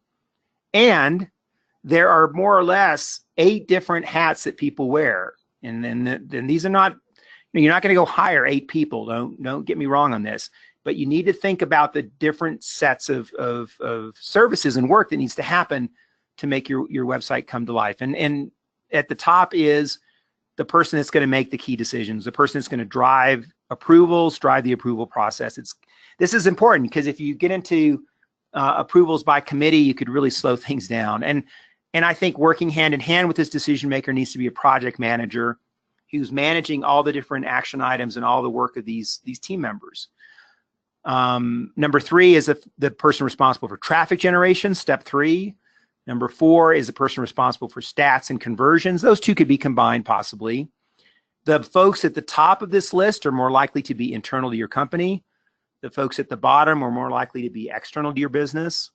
And there are more or less 8 different hats that people wear. And then these are not, you're not going to go hire 8 people. Don't get me wrong on this. But you need to think about the different sets of services and work that needs to happen to make your website come to life. And at the top is the person that's going to make the key decisions, the person that's going to drive approvals, drive the approval process. This is important, because if you get into approvals by committee, you could really slow things down. And I think working hand in hand with this decision maker needs to be a project manager who's managing all the different action items and all the work of these team members. Number 3 is the person responsible for traffic generation, step 3. Number 4 is the person responsible for stats and conversions. Those 2 could be combined possibly. The folks at the top of this list are more likely to be internal to your company. The folks at the bottom are more likely to be external to your business.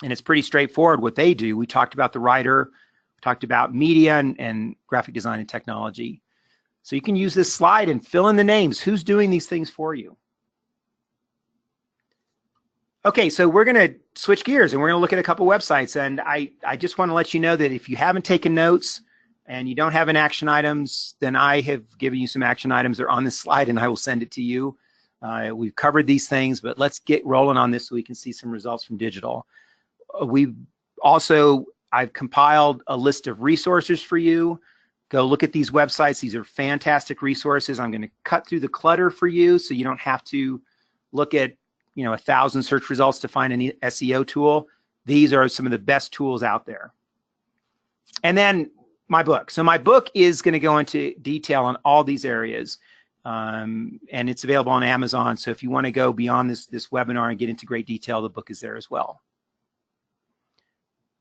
And it's pretty straightforward what they do. We talked about the writer, we talked about media and graphic design and technology. So you can use this slide and fill in the names. Who's doing these things for you? Okay, so we're going to switch gears and we're going to look at a couple websites. And I just want to let you know that if you haven't taken notes and you don't have an action items, then I have given you some action items. They're on this slide and I will send it to you. We've covered these things, but let's get rolling on this so we can see some results from digital. I've compiled a list of resources for you. Go look at these websites. These are fantastic resources. I'm going to cut through the clutter for you so you don't have to look at 1,000 search results to find an SEO tool, these are some of the best tools out there. And then my book. So my book is going to go into detail on all these areas, and it's available on Amazon. So if you want to go beyond this webinar and get into great detail, the book is there as well.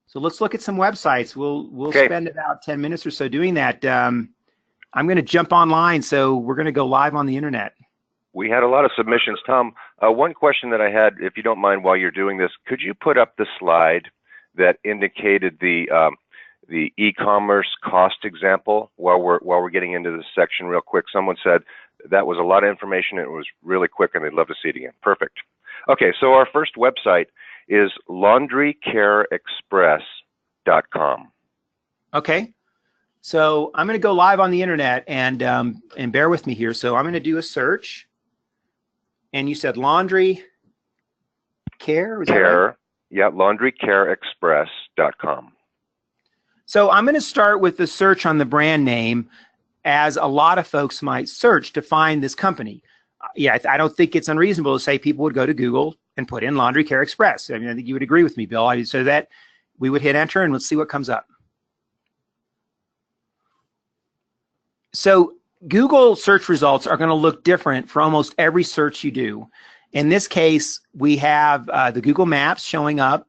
So let's look at some websites. We'll spend about 10 minutes or so doing that. I'm going to jump online, so we're going to go live on the internet. We had a lot of submissions. Tom, one question that I had, if you don't mind, while you're doing this, could you put up the slide that indicated the e-commerce cost example while we're getting into this section real quick? Someone said that was a lot of information and it was really quick and they'd love to see it again. Perfect. Okay, so our first website is laundrycareexpress.com. Okay, so I'm going to go live on the internet and bear with me here. So I'm going to do a search, and you said laundry care? Was that right? Yeah, laundrycareexpress.com. So I'm going to start with the search on the brand name, as a lot of folks might search to find this company. Yeah, I don't think it's unreasonable to say people would go to Google and put in Laundry Care Express. I mean, I think you would agree with me, Bill. So that we would hit enter and let's see what comes up. So Google search results are going to look different for almost every search you do. In this case, we have the Google Maps showing up,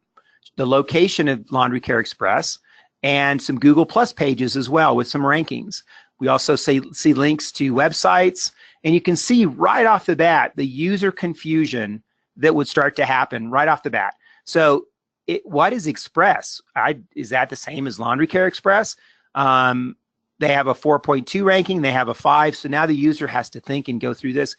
the location of Laundry Care Express, and some Google Plus pages as well with some rankings. We also see links to websites, and you can see right off the bat the user confusion that would start to happen right off the bat. So what is Express? Is that the same as Laundry Care Express? They have a 4.2 ranking, they have a 5, so now the user has to think and go through this.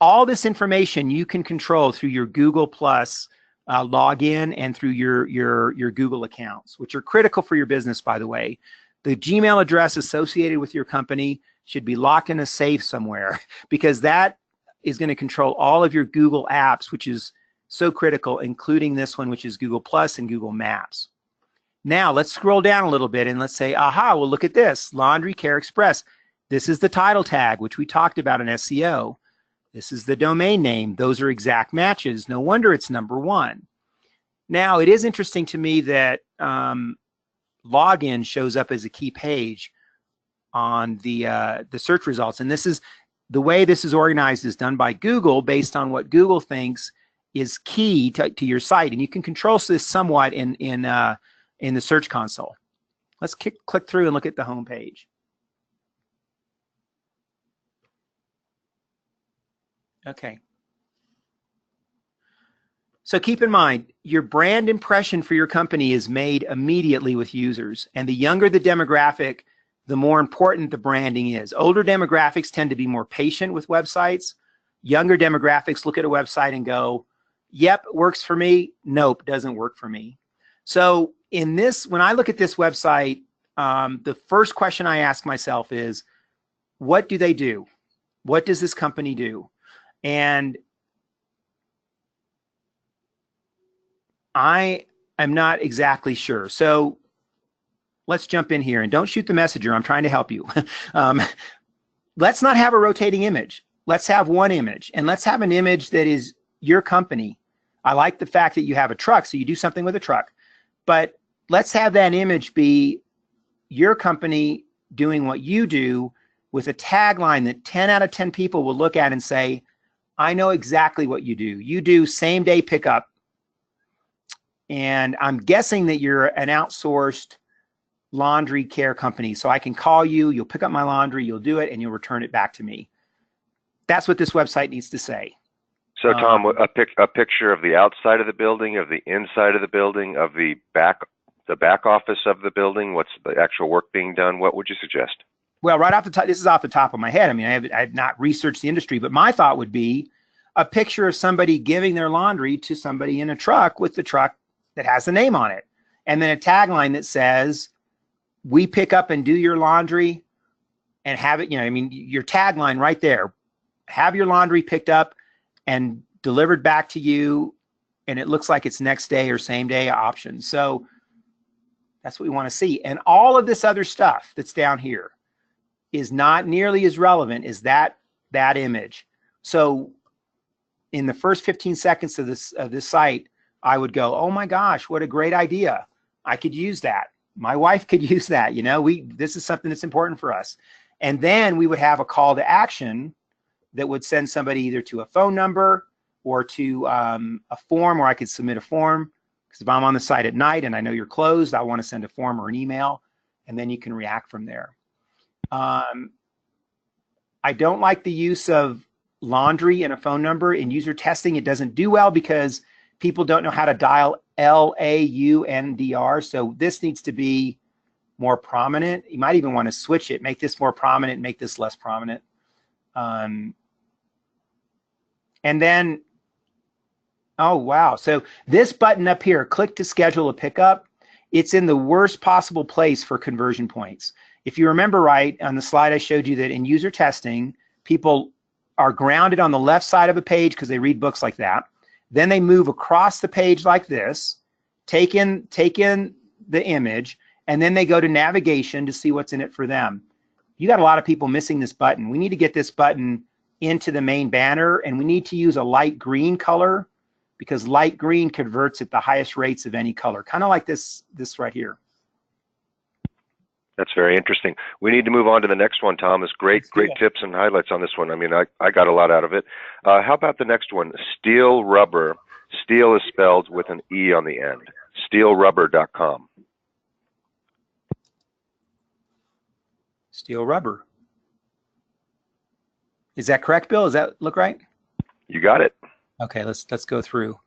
All this information you can control through your Google Plus login and through your Google accounts, which are critical for your business, by the way. The Gmail address associated with your company should be locked in a safe somewhere, because that is going to control all of your Google apps, which is so critical, including this one, which is Google Plus and Google Maps. Now let's scroll down a little bit and let's say, aha, well, look at this, Laundry Care Express. This is the title tag, which we talked about in SEO. This is the domain name. Those are exact matches. No wonder it's #1. Now, it is interesting to me that login shows up as a key page on the search results. And this is the way this is organized is done by Google based on what Google thinks is key to your site. And you can control this somewhat in the Search Console. Let's click through and look at the home page. Okay. So keep in mind, your brand impression for your company is made immediately with users. And the younger the demographic, the more important the branding is. Older demographics tend to be more patient with websites. Younger demographics look at a website and go, yep, works for me. Nope, doesn't work for me. So in this, when I look at this website, the first question I ask myself is, what do they do? What does this company do? And I am not exactly sure. So let's jump in here, and don't shoot the messenger. I'm trying to help you. Let's not have a rotating image. Let's have one image, and let's have an image that is your company. I like the fact that you have a truck, so you do something with a truck. But let's have that image be your company doing what you do with a tagline that 10 out of 10 people will look at and say, I know exactly what you do. You do same-day pickup. And I'm guessing that you're an outsourced laundry care company. So I can call you, you'll pick up my laundry, you'll do it, and you'll return it back to me. That's what this website needs to say. So Tom, a picture of the outside of the building, of the inside of the building, of the back office of the building, what's the actual work being done? What would you suggest? Well, right off the top, this is off the top of my head. I mean, I have not researched the industry, but my thought would be a picture of somebody giving their laundry to somebody in a truck with the truck that has the name on it. And then a tagline that says, we pick up and do your laundry, and have it, I mean, your tagline right there, have your laundry picked up and delivered back to you, and it looks like it's next day or same day option. So that's what we want to see. And all of this other stuff that's down here is not nearly as relevant as that image. So in the first 15 seconds of this site, I would go, oh my gosh, what a great idea. I could use that. My wife could use that. This is something that's important for us. And then we would have a call to action that would send somebody either to a phone number or to a form where I could submit a form. Because if I'm on the site at night and I know you're closed, I want to send a form or an email, and then you can react from there. I don't like the use of laundry and a phone number. In user testing, it doesn't do well because people don't know how to dial LAUNDR. So this needs to be more prominent. You might even want to switch it, make this more prominent, make this less prominent. And then, oh, wow. So this button up here, click to schedule a pickup, it's in the worst possible place for conversion points. If you remember right, on the slide I showed you that in user testing, people are grounded on the left side of a page because they read books like that. Then they move across the page like this, take in the image, and then they go to navigation to see what's in it for them. You got a lot of people missing this button. We need to get this button into the main banner, and we need to use a light green color because light green converts at the highest rates of any color, kind of like this right here. That's very interesting. We need to move on to the next one, Thomas. Great tips and highlights on this one. I mean, I got a lot out of it. How about the next one? Steel rubber. Steel is spelled with an E on the end. Steelrubber.com. Steel rubber. Is that correct, Bill? Does that look right? You got it. Okay, let's go through.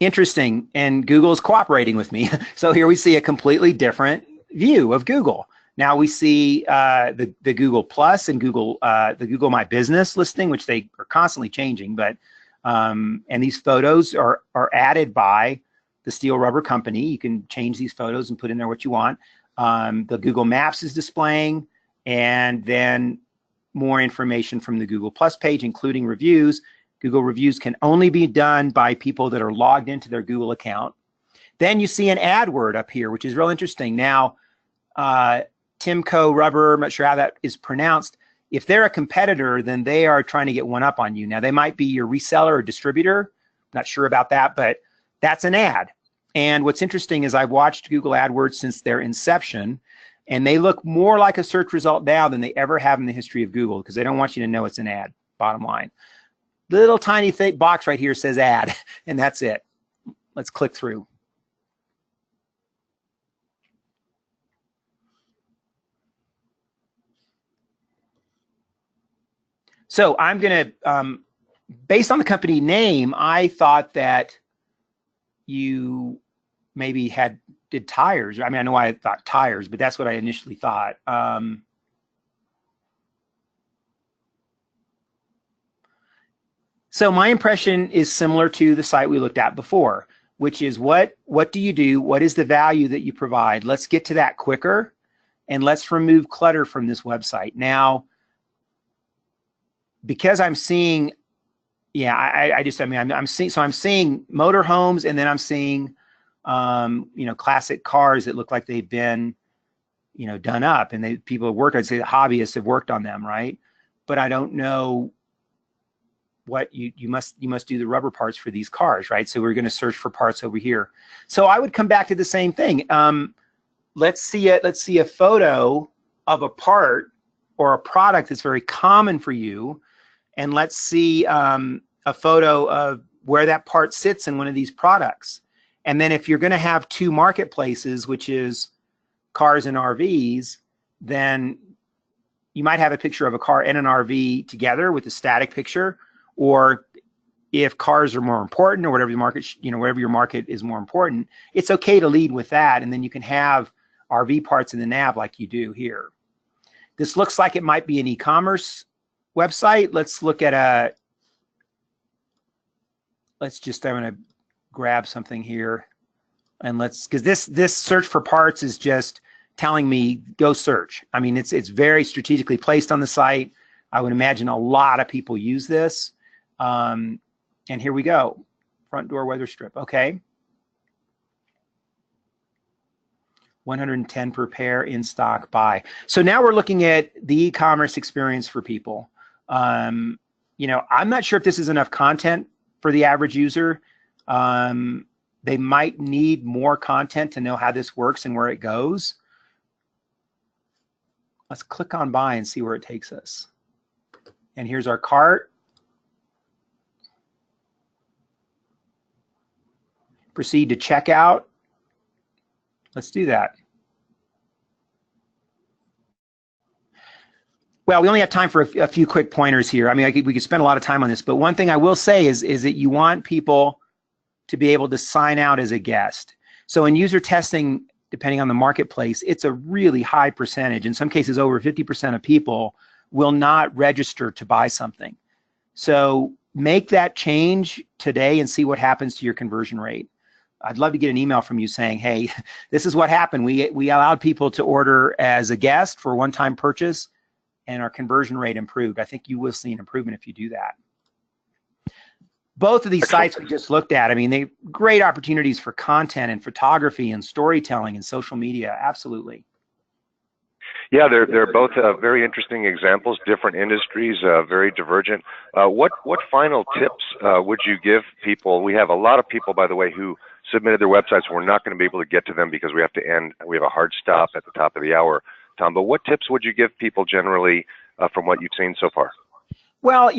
Interesting, and Google's cooperating with me. So here we see a completely different view of Google. Now we see the Google Plus and the Google My Business listing, which they are constantly changing. But and these photos are added by the Steel Rubber Company. You can change these photos and put in there what you want. The Google Maps is displaying, and then more information from the Google Plus page, including reviews. Google reviews can only be done by people that are logged into their Google account. Then you see an ad word up here, which is real interesting. Now, Timco Rubber, I'm not sure how that is pronounced. If they're a competitor, then they are trying to get one up on you. Now, they might be your reseller or distributor. Not sure about that, but that's an ad. And what's interesting is I've watched Google AdWords since their inception, and they look more like a search result now than they ever have in the history of Google because they don't want you to know it's an ad, bottom line. Little tiny box right here says ad, and that's it. Let's click through. So I'm going to, based on the company name, I thought that you maybe did tires. I mean, I know I thought tires, but that's what I initially thought. So my impression is similar to the site we looked at before, which is what do you do? What is the value that you provide? Let's get to that quicker, and let's remove clutter from this website. Now, because I'm seeing, yeah, I'm seeing motorhomes, and then I'm seeing, classic cars that look like they've been, done up, and people have worked. I'd say the hobbyists have worked on them, right? But I don't know what you must do the rubber parts for these cars, right? So we're going to search for parts over here. So I would come back to the same thing. Let's see a photo of a part or a product that's very common for you, and let's see a photo of where that part sits in one of these products. And then if you're going to have two marketplaces, which is cars and RVs, then you might have a picture of a car and an RV together with a static picture. Or if cars are more important, or whatever your market, whatever your market is more important, it's okay to lead with that, and then you can have RV parts in the nav like you do here. This looks like it might be an e-commerce website. Let's look at I'm going to grab something here, and because this search for parts is just telling me go search. I mean, it's very strategically placed on the site. I would imagine a lot of people use this. And here we go, front door weather strip. Okay, 110 per pair, in stock, buy. So now we're looking at the e-commerce experience for people. I'm not sure if this is enough content for the average user. They might need more content to know how this works and where it goes. Let's click on buy and see where it takes us. And here's our cart. Proceed to checkout. Let's do that. Well, we only have time for a few quick pointers here. I mean, we could spend a lot of time on this, but one thing I will say is that you want people to be able to sign out as a guest. So in user testing, depending on the marketplace, it's a really high percentage. In some cases, over 50% of people will not register to buy something. So make that change today and see what happens to your conversion rate. I'd love to get an email from you saying, hey, this is what happened. We allowed people to order as a guest for a one-time purchase, and our conversion rate improved. I think you will see an improvement if you do that. Both of these sites we just looked at, I mean, they're great opportunities for content and photography and storytelling and social media, absolutely. Yeah, they're both very interesting examples, different industries, very divergent. What final tips would you give people? We have a lot of people, by the way, who submitted their websites. We're not going to be able to get to them because we have to end. We have a hard stop at the top of the hour, Tom. But what tips would you give people generally from what you've seen so far? Well,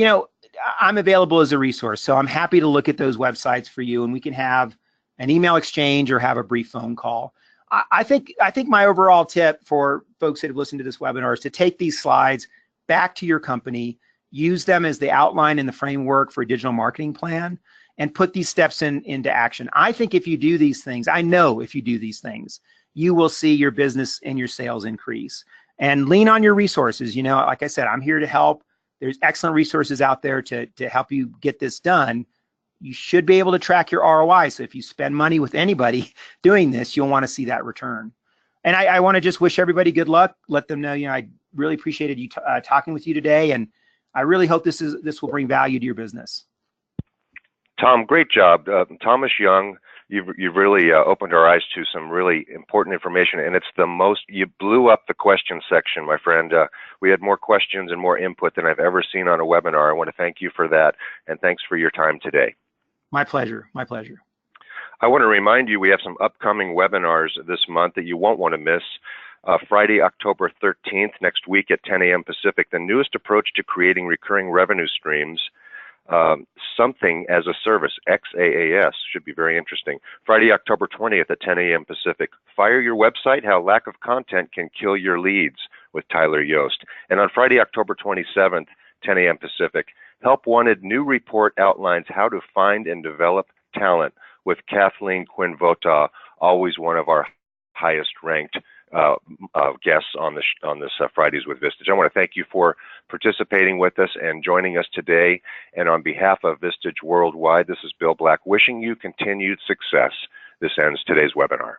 I'm available as a resource, so I'm happy to look at those websites for you, and we can have an email exchange or have a brief phone call. I think my overall tip for folks that have listened to this webinar is to take these slides back to your company, use them as the outline and the framework for a digital marketing plan, and put these steps into action. I think if you do these things, I know if you do these things, you will see your business and your sales increase. And lean on your resources. Like I said, I'm here to help. There's excellent resources out there to help you get this done. You should be able to track your ROI. So if you spend money with anybody doing this, you'll want to see that return. And I want to just wish everybody good luck. Let them know, I really appreciated you talking with you today, and I really hope this will bring value to your business. Tom, great job. Thomas Young, you've really opened our eyes to some really important information, and you blew up the question section, my friend. We had more questions and more input than I've ever seen on a webinar. I want to thank you for that, and thanks for your time today. My pleasure. My pleasure. I want to remind you we have some upcoming webinars this month that you won't want to miss. Friday, October 13th, next week at 10 a.m. Pacific, the newest approach to creating recurring revenue streams. Something as a service, XaaS, should be very interesting. Friday, October 20th at 10 a.m. Pacific. Fire your website, how lack of content can kill your leads, with Tyler Yost. And on Friday, October 27th, 10 a.m. Pacific, Help Wanted new report outlines how to find and develop talent, with Kathleen Quinn-Vota, always one of our highest ranked guests on this Fridays with Vistage. I want to thank you for participating with us and joining us today. And on behalf of Vistage Worldwide, this is Bill Black wishing you continued success. This ends today's webinar.